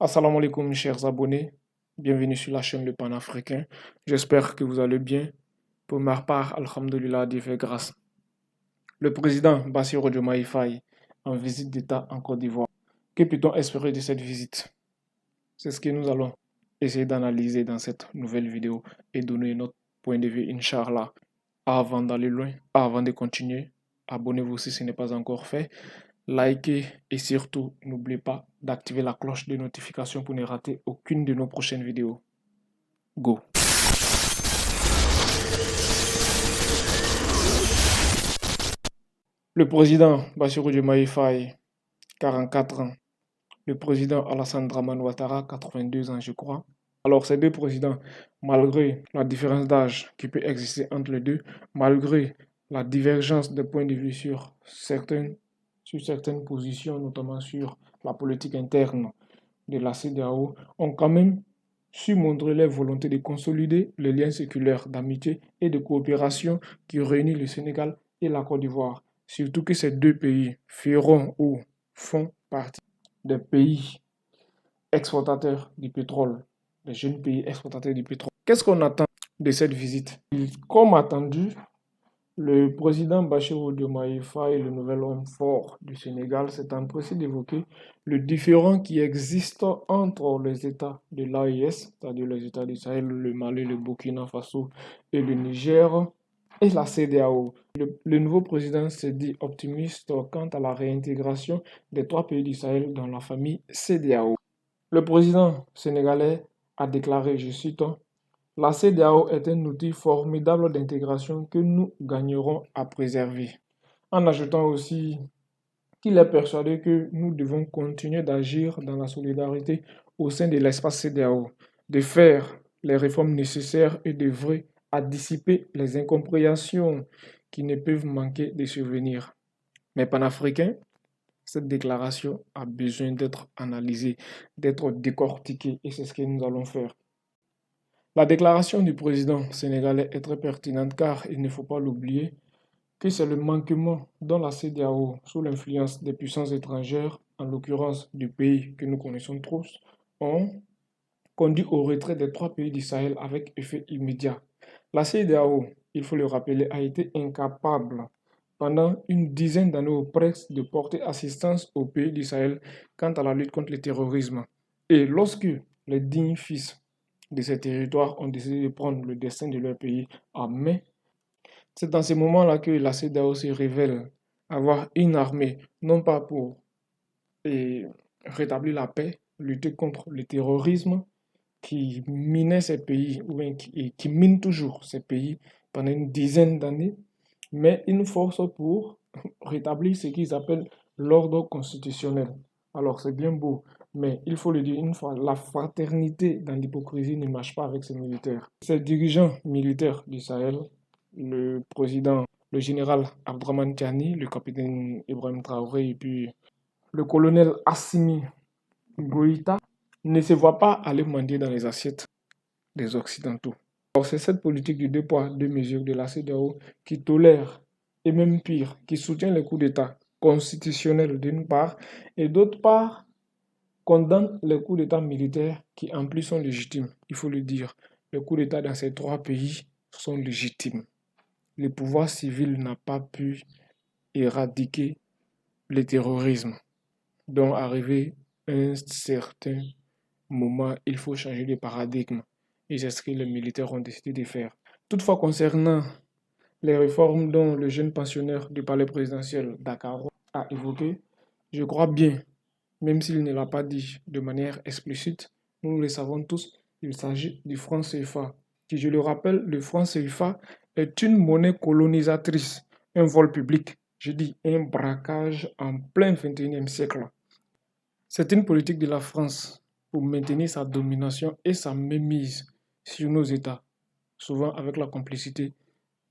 Assalamu alaikum, chers abonnés. Bienvenue sur la chaîne Le Panafricain. J'espère que vous allez bien. Pour ma part, Alhamdulillah, Dieu fait grâce. Le président Bassirou Diomaye Faye en visite d'État en Côte d'Ivoire. Que peut-on espérer de cette visite? C'est ce que nous allons essayer d'analyser dans cette nouvelle vidéo et donner notre point de vue, Inch'Allah. Avant d'aller loin, avant de continuer, abonnez-vous si ce n'est pas encore fait. Likez et surtout, n'oubliez pas d'activer la cloche de notification pour ne rater aucune de nos prochaines vidéos. Go! Le président Bassirou Diomaye Faye, 44 ans. Le président Alassane Dramane Ouattara, 82 ans, je crois. Alors, ces deux présidents, malgré la différence d'âge qui peut exister entre les deux, malgré la divergence de points de vue sur certaines positions, notamment sur la politique interne de la CEDEAO, ont quand même su montrer leur volonté de consolider les liens séculaires d'amitié et de coopération qui réunissent le Sénégal et la Côte d'Ivoire. Surtout que ces deux pays feront ou font partie des pays exportateurs du pétrole, des jeunes pays exportateurs du pétrole. Qu'est-ce qu'on attend de cette visite? Comme attendu, le président Bassirou Diomaye Faye, le nouvel homme fort du Sénégal, s'est empressé d'évoquer le différend qui existe entre les États de l'AES, c'est-à-dire les États du Sahel, le Mali, le Burkina Faso et le Niger, et la CEDEAO. Le nouveau président s'est dit optimiste quant à la réintégration des trois pays du Sahel dans la famille CEDEAO. Le président sénégalais a déclaré, je cite, la CEDEAO est un outil formidable d'intégration que nous gagnerons à préserver. En ajoutant aussi qu'il est persuadé que nous devons continuer d'agir dans la solidarité au sein de l'espace CEDEAO, de faire les réformes nécessaires et d'œuvrer à dissiper les incompréhensions qui ne peuvent manquer de survenir. Mais panafricains, cette déclaration a besoin d'être analysée, d'être décortiquée et c'est ce que nous allons faire. La déclaration du président sénégalais est très pertinente car il ne faut pas l'oublier que c'est le manquement dans la CEDEAO sous l'influence des puissances étrangères, en l'occurrence du pays que nous connaissons tous, ont conduit au retrait des trois pays du Sahel avec effet immédiat. La CEDEAO, il faut le rappeler, a été incapable pendant une dizaine d'années ou presque de porter assistance aux pays du Sahel quant à la lutte contre le terrorisme. Et lorsque les dignes fils de ces territoires ont décidé de prendre le destin de leur pays en main, c'est dans ces moments-là que la CEDEAO se révèle avoir une armée, non pas pour rétablir la paix, lutter contre le terrorisme qui minait ces pays, ou bien qui mine toujours ces pays pendant une dizaine d'années, mais une force pour rétablir ce qu'ils appellent l'ordre constitutionnel. Alors c'est bien beau, mais il faut le dire une fois, la fraternité dans l'hypocrisie ne marche pas avec ces militaires. Ces dirigeants militaires du Sahel, le président, le général Abdraman Tiani, le capitaine Ibrahim Traoré et puis le colonel Assimi Goïta, ne se voient pas aller mendier dans les assiettes des Occidentaux. Alors c'est cette politique du deux poids, deux mesures de la CEDEAO qui tolère, et même pire, qui soutient les coups d'État constitutionnels d'une part, et d'autre part, condamne les coups d'État militaires qui en plus sont légitimes. Il faut le dire, les coups d'État dans ces trois pays sont légitimes. Le pouvoir civil n'a pas pu éradiquer le terrorisme. Donc, arrivé à un certain moment, il faut changer de paradigme. Et c'est ce que les militaires ont décidé de faire. Toutefois, concernant les réformes dont le jeune pensionnaire du palais présidentiel Dakar a évoqué, je crois bien, même s'il ne l'a pas dit de manière explicite, nous le savons tous, il s'agit du franc CFA, qui, je le rappelle, le franc CFA est une monnaie colonisatrice, un vol public, je dis un braquage en plein 21e siècle. C'est une politique de la France pour maintenir sa domination et sa mainmise sur nos États, souvent avec la complicité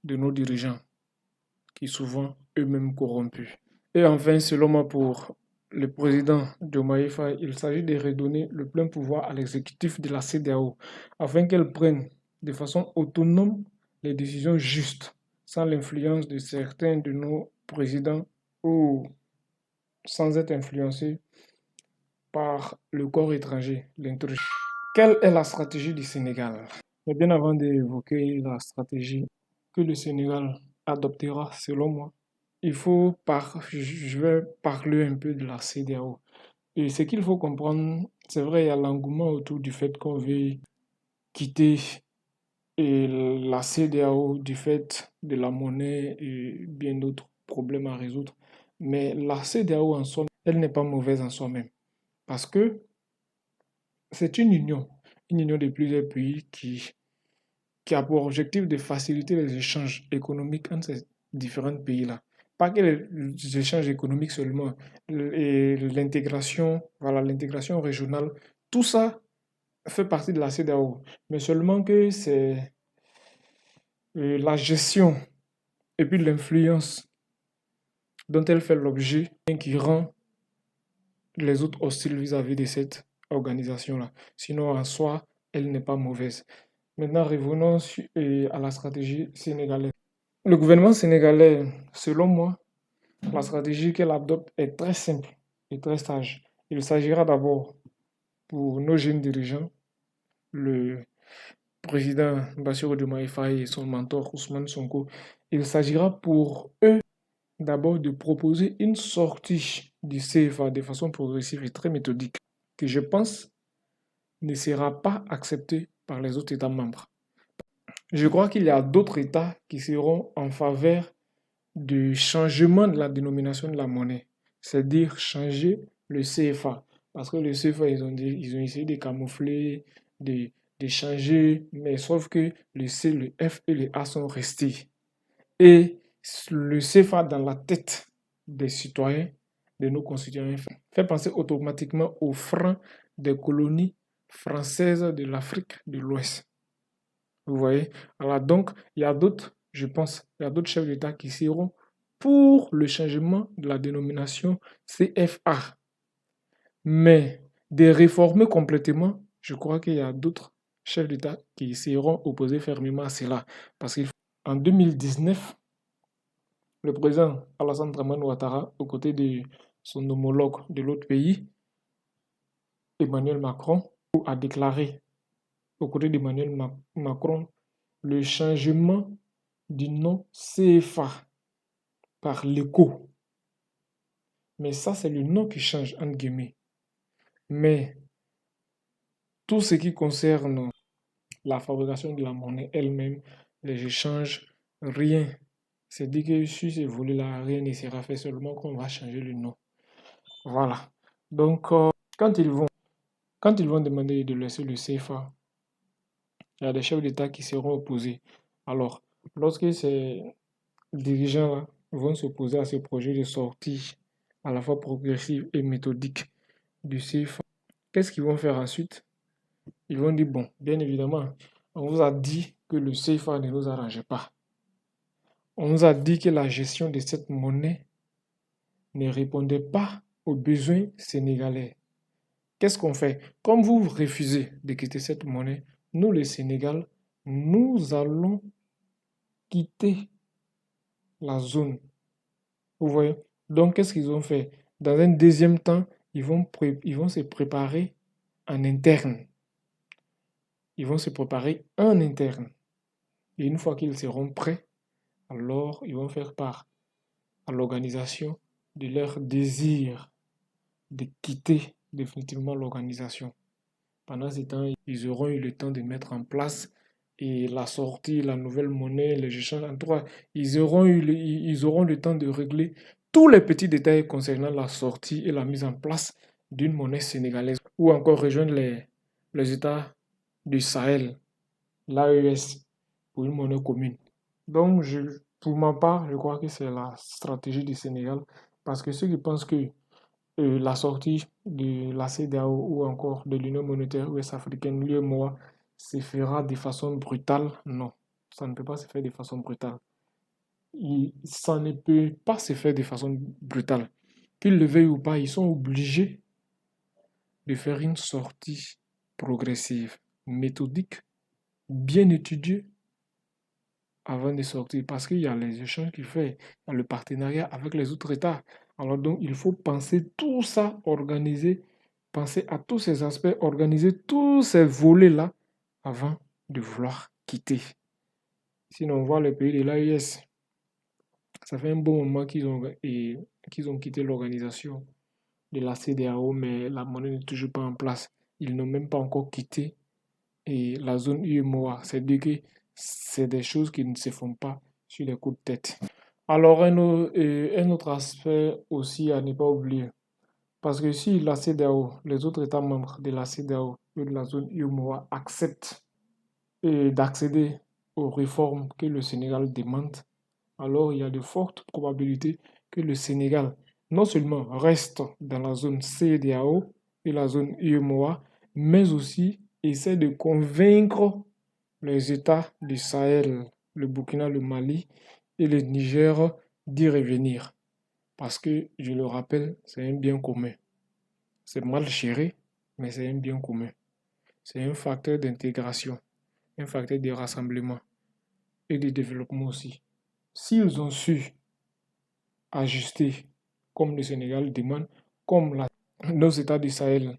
de nos dirigeants, qui souvent eux-mêmes corrompus. Et enfin, selon moi, pour le président Diomaye Faye, il s'agit de redonner le plein pouvoir à l'exécutif de la CEDEAO, afin qu'elle prenne de façon autonome les décisions justes, sans l'influence de certains de nos présidents ou sans être influencés par le corps étranger, l'intrusisme. Quelle est la stratégie du Sénégal? Mais bien avant d'évoquer la stratégie que le Sénégal adoptera, selon moi, je vais parler un peu de la CEDEAO. Et ce qu'il faut comprendre, c'est vrai, il y a l'engouement autour du fait qu'on veut quitter la CEDEAO du fait de la monnaie et bien d'autres problèmes à résoudre. Mais la CEDEAO en soi, elle n'est pas mauvaise en soi-même. Parce que c'est une union de plusieurs pays qui a pour objectif de faciliter les échanges économiques entre ces différents pays-là. Pas que les échanges économiques seulement, et l'intégration, voilà, l'intégration régionale, tout ça fait partie de la CEDEAO. Mais seulement que c'est la gestion et puis l'influence dont elle fait l'objet qui rend les autres hostiles vis-à-vis de cette organisation-là. Sinon, en soi, elle n'est pas mauvaise. Maintenant, revenons à la stratégie sénégalaise. Le gouvernement sénégalais, selon moi, la stratégie qu'elle adopte est très simple et très sage. Il s'agira d'abord pour nos jeunes dirigeants, le président Bassirou Diomaye Faye et son mentor Ousmane Sonko, il s'agira pour eux d'abord de proposer une sortie du CFA de façon progressive et très méthodique, que je pense ne sera pas acceptée par les autres États membres. Je crois qu'il y a d'autres États qui seront en faveur du changement de la dénomination de la monnaie, c'est-à-dire changer le CFA. Parce que le CFA, ils ont essayé de camoufler, de, de changer, mais sauf que le C, le F et le A sont restés. Et le CFA dans la tête des citoyens, de nos concitoyens, fait penser automatiquement aux francs des colonies françaises de l'Afrique de l'Ouest. Vous voyez? Alors donc, il y a d'autres, je pense, il y a d'autres chefs d'État qui seront pour le changement de la dénomination CFA. Mais de réformer complètement, je crois qu'il y a d'autres chefs d'État qui seront opposés fermement à cela. Parce qu'en 2019, le président Alassane Draman Ouattara, aux côtés de son homologue de l'autre pays, Emmanuel Macron, a déclaré, aux côtés d'Emmanuel Macron, le changement du nom CFA par l'écho. Mais ça, c'est le nom qui change, entre guillemets. Mais tout ce qui concerne la fabrication de la monnaie elle-même, les échanges, rien. C'est dit que sur ce volet-là, rien ne sera fait, seulement qu'on va changer le nom. Voilà. Donc, quand ils vont demander de laisser le CFA, il y a des chefs d'État qui seront opposés. Alors, lorsque ces dirigeants-là vont s'opposer à ce projet de sortie à la fois progressive et méthodique du CFA, qu'est-ce qu'ils vont faire ensuite? Ils vont dire, bon, bien évidemment, on vous a dit que le CFA ne nous arrangeait pas. On nous a dit que la gestion de cette monnaie ne répondait pas aux besoins sénégalais. Qu'est-ce qu'on fait? Comme vous refusez de quitter cette monnaie, nous, le Sénégal, nous allons quitter la zone. Vous voyez? Donc, qu'est-ce qu'ils ont fait? Dans un deuxième temps, ils vont se préparer en interne. Ils vont se préparer en interne. Et une fois qu'ils seront prêts, alors ils vont faire part à l'organisation de leur désir de quitter définitivement l'organisation. Pendant ce temps, ils auront eu le temps de mettre en place et la sortie, la nouvelle monnaie, les échanges. En tout cas, ils auront le temps de régler tous les petits détails concernant la sortie et la mise en place d'une monnaie sénégalaise ou encore rejoindre les États du Sahel, l'AES, pour une monnaie commune. Donc, pour ma part, je crois que c'est la stratégie du Sénégal parce que ceux qui pensent que la sortie de la CEDEAO ou encore de l'Union monétaire ouest-africaine, l'UEMOA, se fera de façon brutale. Non, ça ne peut pas se faire de façon brutale. Ça ne peut pas se faire de façon brutale. Qu'ils le veuillent ou pas, ils sont obligés de faire une sortie progressive, méthodique, bien étudiée avant de sortir. Parce qu'il y a les échanges qu'il fait, il y a le partenariat avec les autres États. Alors donc, il faut penser tout ça, organiser penser à tous ces aspects, organiser tous ces volets-là avant de vouloir quitter. Sinon, on voit les pays de l'AES. Ça fait un bon moment qu'ils ont quitté l'organisation de la CEDEAO, mais la monnaie n'est toujours pas en place. Ils n'ont même pas encore quitté la zone UEMOA. C'est-à-dire que c'est des choses qui ne se font pas sur les coups de tête. Alors, un autre aspect aussi à ne pas oublier. Parce que si la CEDEAO, les autres États membres de la CEDEAO et de la zone UEMOA acceptent d'accéder aux réformes que le Sénégal demande, alors il y a de fortes probabilités que le Sénégal non seulement reste dans la zone CEDEAO et la zone UEMOA, mais aussi essaie de convaincre les États du Sahel, le Burkina, le Mali et le Niger d'y revenir. Parce que, je le rappelle, c'est un bien commun. C'est mal géré, mais c'est un bien commun. C'est un facteur d'intégration, un facteur de rassemblement et de développement aussi. S'ils ont su ajuster comme le Sénégal demande, comme nos États du Sahel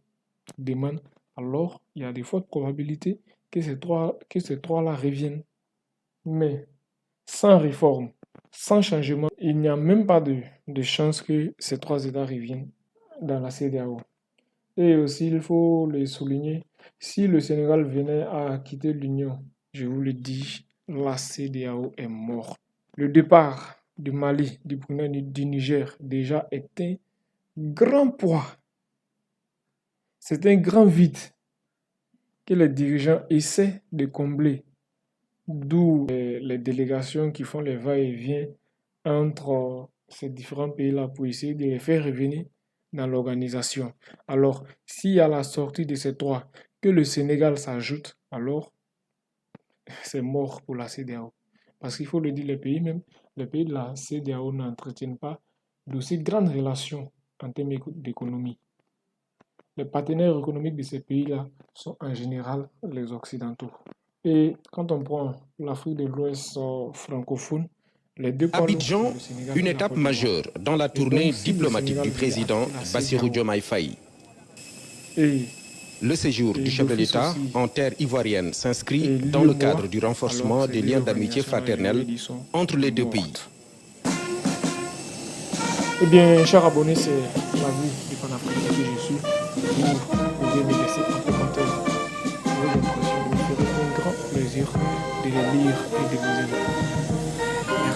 demandent, alors il y a de fortes probabilités que ces trois-là reviennent. Mais sans réforme, sans changement, il n'y a même pas de chance que ces trois États reviennent dans la CEDEAO. Et aussi, il faut le souligner, si le Sénégal venait à quitter l'Union, je vous le dis, la CEDEAO est morte. Le départ du Mali, du Burkina, du Niger, déjà est un grand poids. C'est un grand vide que les dirigeants essaient de combler. D'où les délégations qui font les va-et-vient entre ces différents pays-là pour essayer de les faire revenir dans l'organisation. Alors, s'il y a la sortie de ces trois, que le Sénégal s'ajoute, alors c'est mort pour la CEDEAO. Parce qu'il faut le dire, les pays de la CEDEAO n'entretiennent pas d'aussi grandes relations en termes d'économie. Les partenaires économiques de ces pays-là sont en général les Occidentaux. Et quand on prend l'Afrique de l'Ouest francophone, les deux pôles, Abidjan, le Sénégal une et la étape Côte d'Ivoire. majeure dans la Et tournée donc, si le diplomatique Sénégal du venait à président quitter la Bassirou CEDEAO Diomaye Faye. et Le séjour Et du chef de d'office l'État aussi, en terre ivoirienne s'inscrit et dans le l'UEMOA, cadre du alors renforcement ces des deux liens d'amitié organisations-là, je vous l'ai fraternelle dit, sont entre les deux pays. mortes. Eh bien, chers abonnés, c'est la vie du panafricain que je suis. Vous pouvez me laisser en commentaire vos impressions. Il me ferait un grand plaisir de les lire et de vous aider.